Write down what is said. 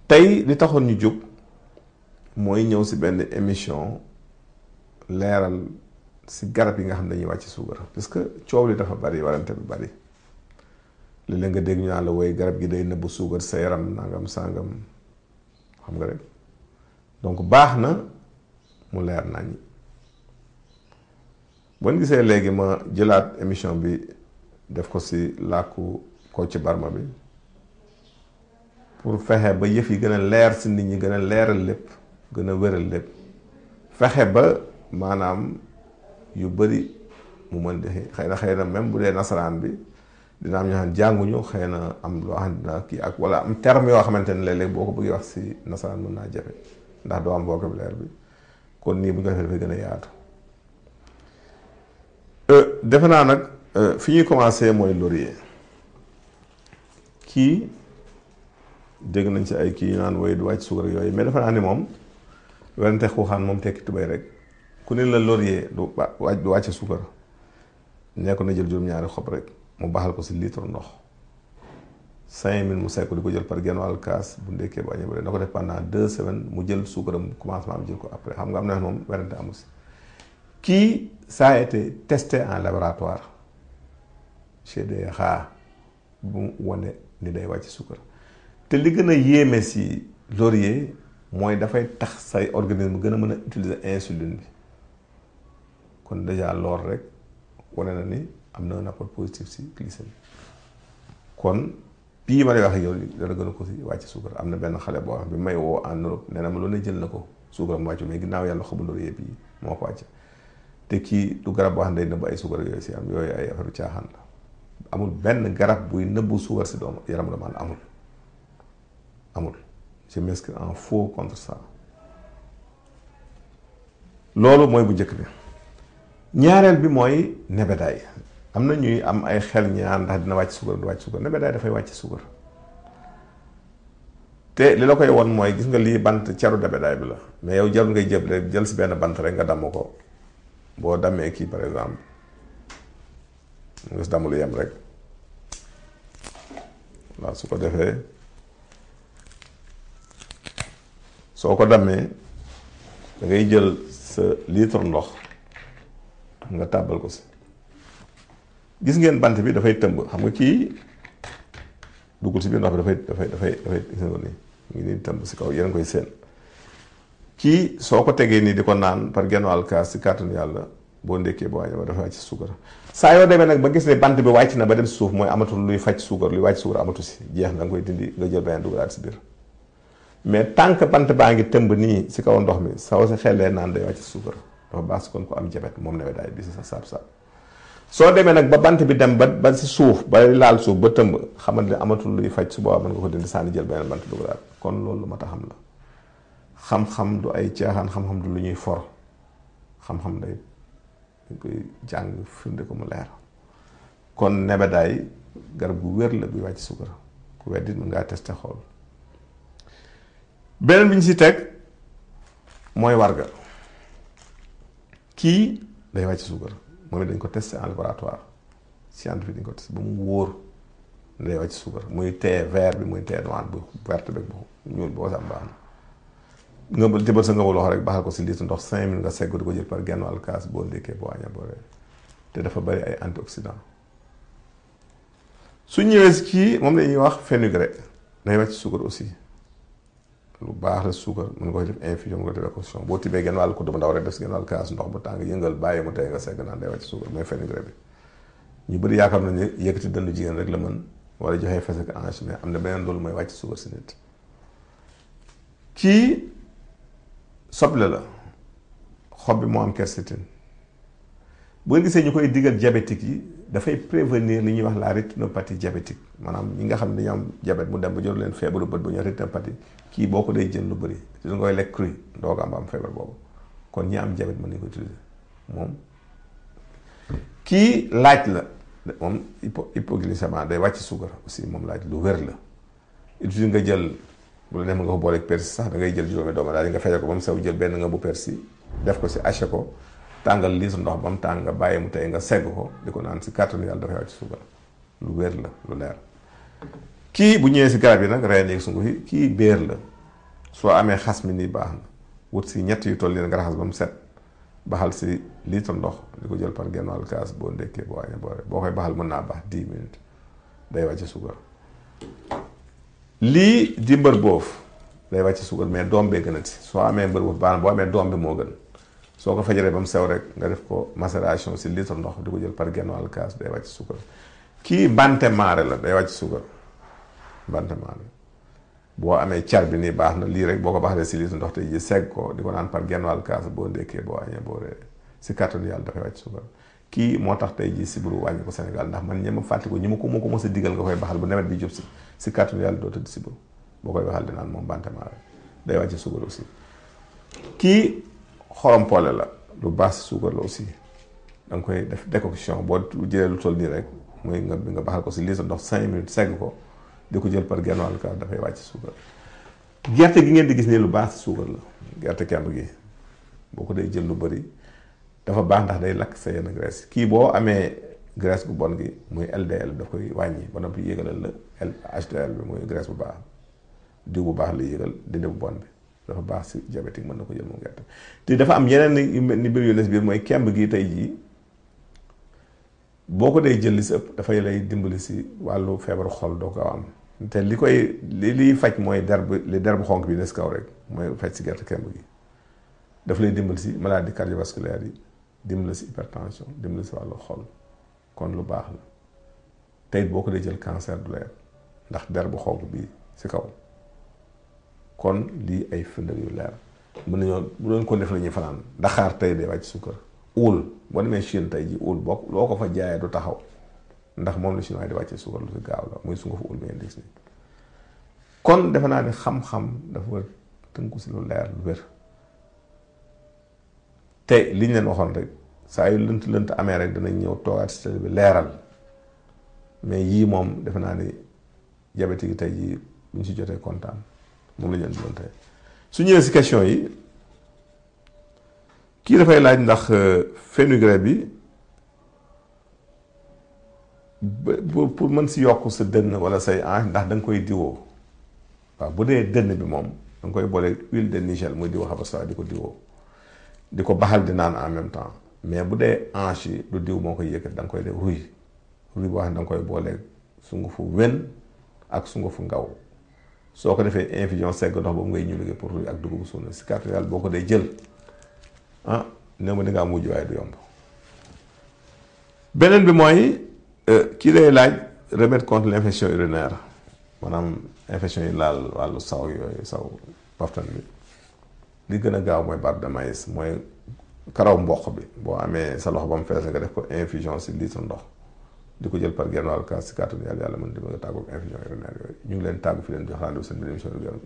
tey li taxoon ñu jóg mooy ñëw si benn émission leeral si garab yi nga xam ne dañuy wàcc suukar parce que coow li dafa bari warante bi bari léeg-léeg nga dégg ñu naan la woy garab gi day nëbbu suukar sa yaram nangam sangam xam nga rek donc baax na mu leer nañ bon gisee léegi ma jëlaat émission bi def ko si làkku Kocc Barma bi pour fexe ba yëf yi gën a leer si nit ñi gën a leeral lépp gën a wéral lépp fexe ba maanaam yu bëri mu mën di xëy na même bu dee nasaraan bi dina am ñoo xam ne jànguñu xëy na am loo xam ne kii ak wala am terme yoo xamante ne léeg-léeg boo ko bëggee wax si nasaraan mën naa jafe ndax doo am vocabulaire bi kon nii bu ñu ko defee dafay gën a yaatu defe naa nag fi ñuy commencé mooy laurier kii dégg nañ ci ay kii yu naan woy du wàcc suukar yooyu mais defe naa ni moom werante xuuxaan moom tekki tubéy rek ku ne la laurier du wàcc suukar nee ko na jël juróom-ñaari xob rek mu baxal ko si litre ndox 5000 mu sekk di ko jël par genn wàll kaas bu ndekkee ba añee ba na ko def pendant 2 semaines mu jël suukaram commencement am jël ko après xam nga am na moom werante amu si kii ça a été testé en laboratoire chez des rats bu wane ni day wàcc suukar te li gën a yéeme si laurier mooy dafay tax say organisme gën a mën a utiliser insuline bi kon déjà lool rek wane na ni am na un apport positif si glycémie kon bii ma lay wax ak yow dana gën a ko si wàcc suukar am na benn xale boo xam bi may woo en Europe nee na ma loolu ne jël na ko suukar mu wàccu mais ginnaaw yàlla xamul laurier bii moo ko wàcc te kii du garab boo xam ne day nëbb ay suukar yooyu si am yooyu ay affaire caaxaan la amul benn garab buy nëbbu suukar si doomu yaram doomu aadama amul je m'inscris en faux contre ça loolu mooy bu njëkk bi ñaareel bi mooy nebedaay am na ñuy am ay xel ñaar ndax dina wàcc suukar du wàcc suukar nebedaay dafay wàcc suukar te li la koy won mooy gis nga lii bant caru nebedaay bi la mais yow jarul ngay jël rek jël si benn bant rek nga damm ko boo dammee kii par exemple nga si damm lu yem rek waaw su ko defee soo ko dammee da ngay jël sa litre ndox nga tàbbal ko si gis ngeen bant bi dafay tëmb xam nga kii duggul si biir ndox bi dafay gis nga nii mu ngi nii tëmb si kaw yéen koy seen kii soo ko tegee nii di ko naan par genn wàll kaas si kàttanu yàlla boo ndekkee boo wàññi ba dafa wàcc suukar saa yoo demee nag ba gis ne bant bi wàcc na ba dem si suuf mooy amatul luy faj suukar luy wàcc suukar amatu si jeex na nga koy dindi nga jël beneen dugalaat si biir mais tant que bant baa ngi tëmb nii si kaw ndox mi soo si xellee naan day wàcc suukar dafa baax si kon ko am jabet moom nebedaay bi si sa saab-saab soo demee nag ba bant bi dem ba si suuf ba laal suuf ba tëmb xamal ne amatul luy faj su boobaa mën nga ko dindi sànni jël beneen bant dugalaat kon loolu lu ma tax xam la xam-xam du ay caaxaan xam-xam du lu ñuy for xam-xam day dañ koy jàng firnde ko mu leer kon nebedaay garab gu wér la buy wàcc suukar ku weddi mën ngaa testé xool beneen bi ñu si teg mooy warga kii day wàcc suukar moom it dañ ko testé en laboratoire scientifique dañ ko testé ba mu wóor day wàcc suukar muy thé vert bi muy thé noir bu verte bi bu ñuul boo sam baax na nga jëbal sa nga loxo rek baxal ko si litre ndox 5 minutes nga segg di ko jël par genn wàll kaas boo ndékkee boo aña boo reer te dafa bari ay antioxydant su ñëwee si kii moom la ñuy wax fenugrec day wàcc suukar aussi lu baax la suukar mën nga koy def infusion mën nga def décoction boo tibbee genn wàll kudd bu ndaw rek def si genn wàll kaas ndox bu tàng yëngal bàyyi mu tey nga segg naan day wàcc suukar mooy fenugrec bi ñu bëri yaakaar nañu yëkkati dëndu jigéen rek la mën wala joxee fes ak hanche mais am na beneen loolu mooy wàcc suukar si nit kii soble la xob bi moo am quercétine bu ngeen gisee ñu koy digal diabétique yi dafay prévenir li ñuy wax la rétinopathie diabétique maanaam ñi nga xam ne dañu am diabète mu dem ba jor leen feebaru bët bu ñu rétinopathie kii boo ko day jël lu bëri te da ngoy lekk cru doo ko am feebar boobu kon ñi am diabète mën nañu ko utiliser moom kii laaj la moom hypoglycémie day wàcc suukar aussi moom laaj lu wér la utiliser nga jël bu la neex nga ko booleeg persil sax da ngay jël juróomi dooma daal di nga fexe ko ba mu sew jël benn nga bu persil def ko si haché ko tàngal litre ndox ba mu tàng nga bàyyi mu tey nga segg ko di ko naan si kàttanu yàlla dafay wàcc suukar lu wér la lu leer kii bu ñëwee si garab yi nag reen yeeg sungu yi kii béer la soo amee xas mi nii baax na wut si ñett yu toll nii nga raxas ba mu set baxal si litre ndox di ko jël par genn wàll kaas boo ndekkee boo añee boo koy baxal mën naa baax 10 minutes day wàcce suukar. lii di mbër boof day wàcce suukar mais doom bee gën a ti soo amee mbër boof baax na boo amee doom bi moo gën soo ko fajaree ba mu sew rek nga def ko macération si litre ndox di ko jël par genn wàll kaas day wàcce suukar. kii bante maare la day wàcc suukar bante maare boo amee car bi nii baax na lii rek boo ko baxalee si litre ndox te ji segg ko di ko naan par genn wàll kaas boo ndekkee boo añee boo ree si kàttanu yàlla dafay wàcc suukar. kii moo tax tey jii sibiru wàññi ko Sénégal ndax man ñema fàtti ko ñi ma ko mos a digal nga koy baxal bu nawet bi jub si kàttanu yàlla doo tëdd sibiru boo koy baxal di naan moom bante maare day wàcc suukar aussi. kii xorom poole la lu baax si suukar la aussi da nga koy def décoction boo jëlee lu toll nii rek mooy nga baxal ko si litre ndox 5 minutes segg ko di ko jël par genn wàll kaas dafay wàcc suukar. gerte gi ngeen di gis nii lu baax si suukar la gerte kemb gi boo ko dee jël lu bëri dafa baax ndax day lakk sa yenn graisse kii boo amee graisse gu bon gi muy LDL daf koy wàññi ba noppi yéegalal la HDL bi muy graisse bu baax diw bu baax la yéegal dindi bu bon bi dafa baax si diabétique mën na ko jël moom gerte. te dafa am yeneen ni mbir yu nes biir mooy kemb gi tey jii boo ko dee jël li si ëpp dafay lay dimbali si wàllu feebaru xol doo ko am te liy faj mooy der bu xonk bi ne si kaw rek mooy faj si gerte kemb gi daf lay dimbali si maladie cardiovasculaire yi dimbali si hypertension dimbali si wàllu xol kon lu baax la tey boo ko dee jël cancer du leer ndax der bu xonk bi si kaw kon lii ay firnde yu leer mën nañoo bu doon ko def la ñuy fanaan daxaar tey day wàcc suukar. uul boo demee Chine tey ji uul boo loo ko fa jaayee du taxaw ndax moom la chinois di wàccee suukar lu si gaaw la muy sunga fa uul bi ngeen gis ni kon defe naa ne xam-xam dafa war tënku si lu leer lu wér te li ñu leen waxoon rek saa yu lënt amee rek danañ ñëw toogaat si télé bi leeral mais yii moom defe naa ni diabétique yi tey jii bu ñu si jotee kontaan moom la ñu leen doon tey su ñëwee si question yi kii dafay laaj ndax fenugrec bi pour mën si yokk sa dënn wala say hanche ndax da nga koy diwoo waaw bu dee dënn bi moom da nga koy boole huile de Nigel muy diw xabasaa di ko diwoo di ko baxal di naan en même temps mais bu dee hanche yi du diw moo koy yëkkat da nga koy def ruy boo xam ne da nga koy boole sungufu wen ak sungufu ngaw soo ko defee infusion segg ndox boobu ngay ñu liggéey pour ruy ak dugub suuna si kàttu yàlla boo ko dee jël néew ma di ngaa mujj waaye du yomb. beneen bi mooy kii lay laaj remède contre l'infection urinaire maanaam infection yi laal wàllu saw yooyu saw paftan bi li gën a gaaw mooy barbe de maïs mooy karaw mboq bi boo amee sa loxo ba mu fees nga def ko infusion si litre ndox di ko jël par genn wàll kaas si kàttanu yàlla mën di nga tàggoog infusion urinaire yooyu ñu ngi leen tàggu fi leen jox rendez-vous seen biir émission jërëjëf